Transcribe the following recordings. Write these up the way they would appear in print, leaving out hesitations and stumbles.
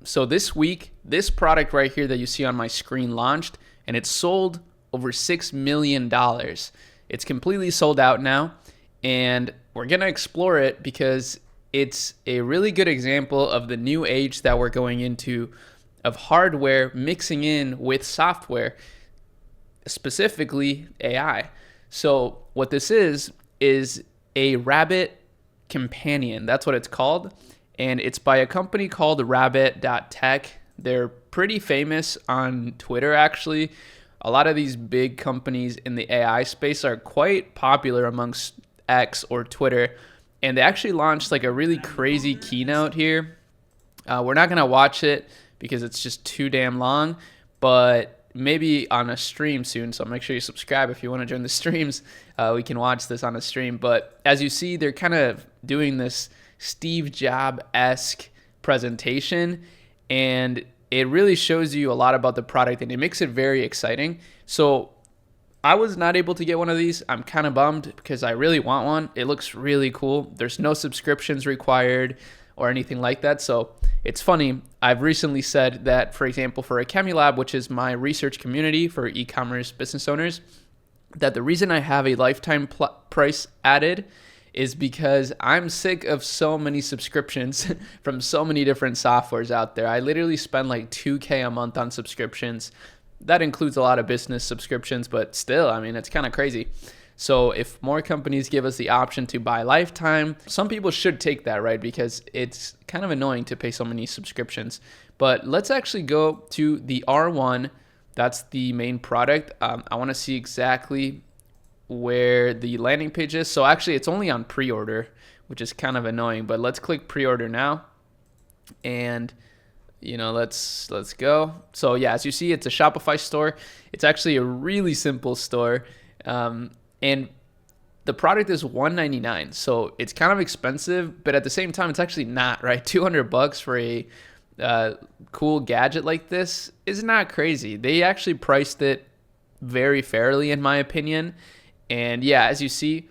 So this week, this product right here that you see on my screen launched, and it's sold over $6 million. It's completely sold out now, and we're going to explore it because it's a really good example of the new age that we're going into of hardware mixing in with software, specifically AI. So what this is a rabbit companion. That's what it's called. And it's by a company called rabbit.tech. They're pretty famous on Twitter, actually. A lot of these big companies in the AI space are quite popular amongst X or Twitter. And they actually launched like a really crazy keynote here. We're not going to watch it because it's just too damn long, but maybe on a stream soon. So make sure you subscribe if you want to join the streams. We can watch this on a stream. But as you see, they're kind of doing this Steve Jobs-esque presentation, and it really shows you a lot about the product, and it makes it very exciting. So I was not able to get one of these. I'm kind of bummed because I really want one. It looks really cool. There's no subscriptions required or anything like that. So it's funny. I've recently said that, for example, for Acamulab, which is my research community for e-commerce business owners, that the reason I have a lifetime price added is because I'm sick of so many subscriptions from so many different softwares out there. I literally spend like $2,000 a month on subscriptions. That includes a lot of business subscriptions, but still, I mean, it's kind of crazy. So if more companies give us the option to buy lifetime, some people should take that, right? Because it's kind of annoying to pay so many subscriptions. But let's actually go to the R1. That's the main product. I want to see exactly where the landing page is. So actually it's only on pre-order, which is kind of annoying, but let's click pre-order now. And let's go. So yeah, as you see, it's a Shopify store. It's actually a really simple store. And the product is $199. So it's kind of expensive, but at the same time, it's actually not, right? $200 for a cool gadget like this is not crazy. They actually priced it very fairly, in my opinion. And yeah, as you see,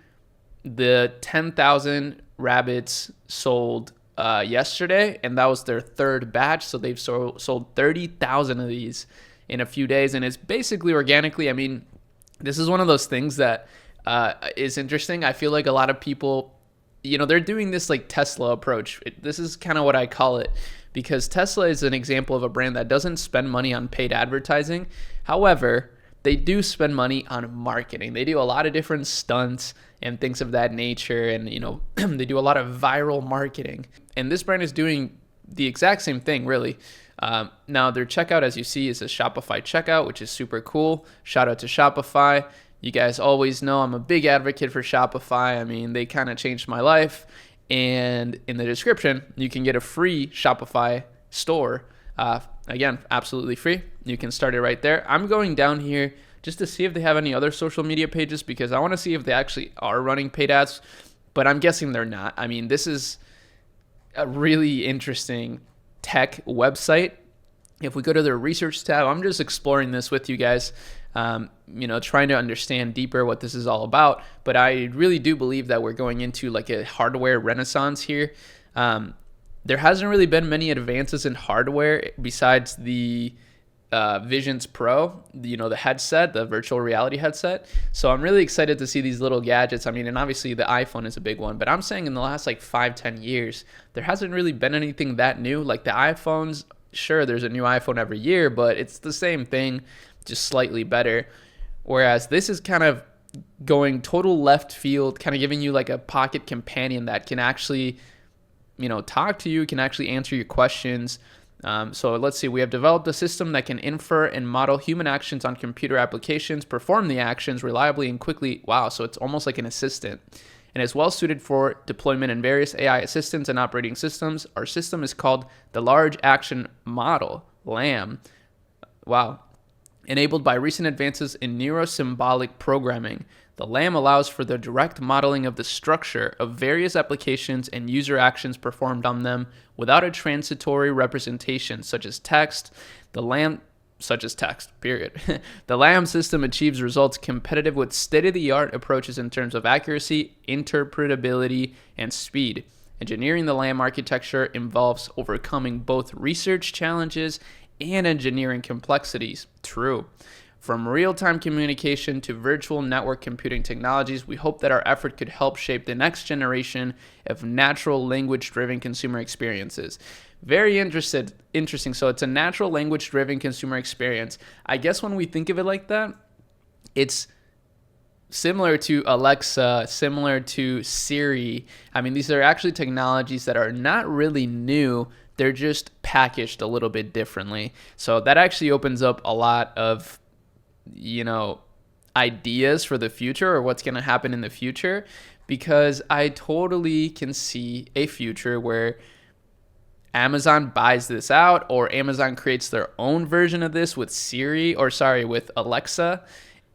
the 10,000 rabbits sold yesterday, and that was their third batch. So they've sold 30,000 of these in a few days, and it's basically organically. I mean, this is one of those things that is interesting. I feel like a lot of people, they're doing this like Tesla approach. This is kind of what I call it, because Tesla is an example of a brand that doesn't spend money on paid advertising. However, they do spend money on marketing. They do a lot of different stunts and things of that nature. And, they do a lot of viral marketing. And this brand is doing the exact same thing, really. Now, their checkout, as you see, is a Shopify checkout, which is super cool. Shout out to Shopify. You guys always know I'm a big advocate for Shopify. I mean, they kind of changed my life. And in the description, you can get a free Shopify store. Again, absolutely free. You can start it right there. I'm going down here just to see if they have any other social media pages, because I want to see if they actually are running paid ads, but I'm guessing they're not. I mean, this is a really interesting tech website. If we go to their research tab, I'm just exploring this with you guys, trying to understand deeper what this is all about. But I really do believe that we're going into like a hardware renaissance here. There hasn't really been many advances in hardware besides the Visions Pro, the headset, the virtual reality headset. So I'm really excited to see these little gadgets. I mean, and obviously the iPhone is a big one, but I'm saying in the last like 5-10 years, there hasn't really been anything that new. Like the iPhones, sure, there's a new iPhone every year, but it's the same thing, just slightly better. Whereas this is kind of going total left field, kind of giving you like a pocket companion that can actually talk to you, can actually answer your questions. So let's see, we have developed a system that can infer and model human actions on computer applications, perform the actions reliably and quickly. Wow, so it's almost like an assistant. And is well suited for deployment in various AI assistants and operating systems. Our system is called the Large Action Model, LAM. Wow. Enabled by recent advances in neurosymbolic programming, the LAM allows for the direct modeling of the structure of various applications and user actions performed on them without a transitory representation, such as text. The LAM period. The LAM system achieves results competitive with state-of-the-art approaches in terms of accuracy, interpretability, and speed. Engineering the LAM architecture involves overcoming both research challenges and engineering complexities. True. From real-time communication to virtual network computing technologies, we hope that our effort could help shape the next generation of natural language-driven consumer experiences. Very interesting. So it's a natural language-driven consumer experience. I guess when we think of it like that, it's similar to Alexa, similar to Siri. I mean, these are actually technologies that are not really new. They're just packaged a little bit differently. So that actually opens up a lot of, ideas for the future or what's going to happen in the future, because I totally can see a future where Amazon buys this out, or Amazon creates their own version of this with with Alexa,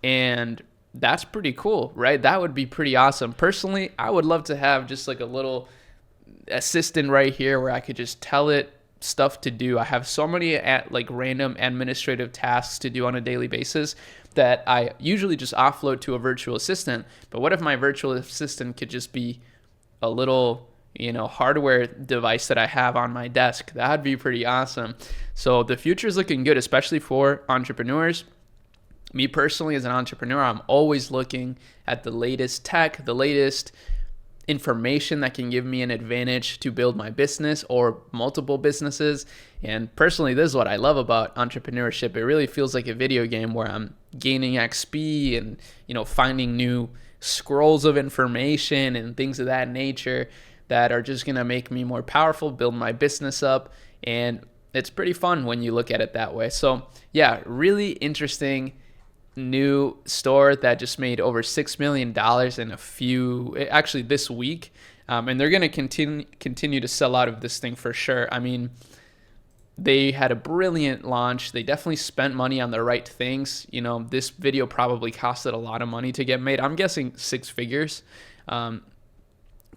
and that's pretty cool, right? That would be pretty awesome. Personally, I would love to have just like a little assistant right here where I could just tell it stuff to do. I have so many random administrative tasks to do on a daily basis that I usually just offload to a virtual assistant. But what if my virtual assistant could just be a little hardware device that I have on my desk? That'd be pretty awesome. So the future is looking good, especially for entrepreneurs. Me personally, as an entrepreneur, I'm always looking at the latest tech, the latest information that can give me an advantage to build my business or multiple businesses. And personally, this is what I love about entrepreneurship. It really feels like a video game where I'm gaining XP and, finding new scrolls of information and things of that nature that are just going to make me more powerful, build my business up. And it's pretty fun when you look at it that way. So yeah, really interesting new store that just made over $6 million in this week. And they're going to continue to sell out of this thing for sure. I mean, they had a brilliant launch. They definitely spent money on the right things. This video probably costed a lot of money to get made. I'm guessing 6 figures.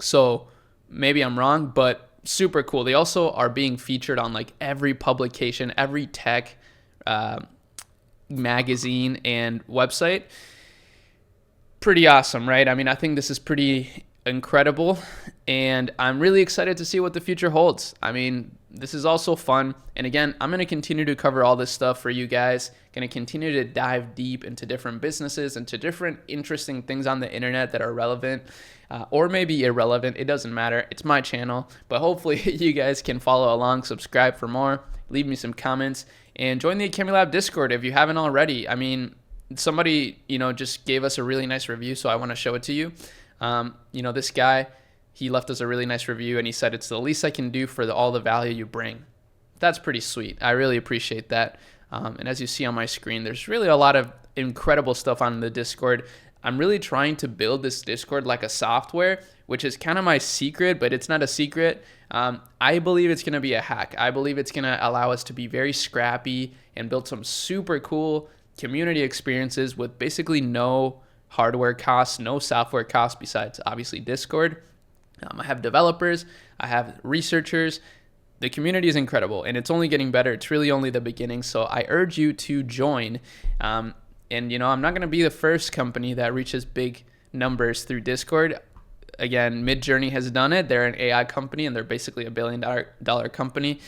So maybe I'm wrong, but super cool. They also are being featured on like every publication, every tech magazine and website. Pretty awesome, right? I mean, I think this is pretty incredible, and I'm really excited to see what the future holds. I mean, this is also fun. And again, I'm going to continue to cover all this stuff for you guys. Going to continue to dive deep into different businesses and to different interesting things on the internet that are relevant or maybe irrelevant. It doesn't matter. It's my channel, but hopefully you guys can follow along, subscribe for more, leave me some comments, and join the AcademyLab Discord if you haven't already. I mean, somebody, just gave us a really nice review, so I want to show it to you. This guy, he left us a really nice review, and he said, "It's the least I can do for all the value you bring." That's pretty sweet. I really appreciate that. And as you see on my screen, there's really a lot of incredible stuff on the Discord. I'm really trying to build this Discord like a software, which is kind of my secret, but it's not a secret. I believe it's going to be a hack. I believe it's going to allow us to be very scrappy and build some super cool community experiences with basically no hardware costs, no software costs besides obviously Discord. I have developers, I have researchers. The community is incredible, and it's only getting better. It's really only the beginning, so I urge you to join. And I'm not going to be the first company that reaches big numbers through Discord. Again, Midjourney has done it. They're an AI company, and they're basically $1 billion company.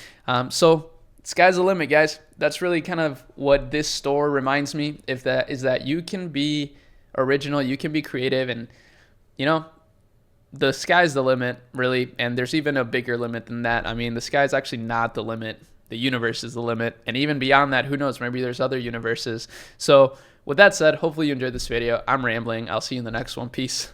So sky's the limit, guys. That's really kind of what this store reminds me. If that is that you can be original, you can be creative, and the sky's the limit, really. And there's even a bigger limit than that. I mean, the sky's actually not the limit. The universe is the limit. And even beyond that, who knows? Maybe there's other universes. So with that said, hopefully you enjoyed this video. I'm rambling. I'll see you in the next one. Peace.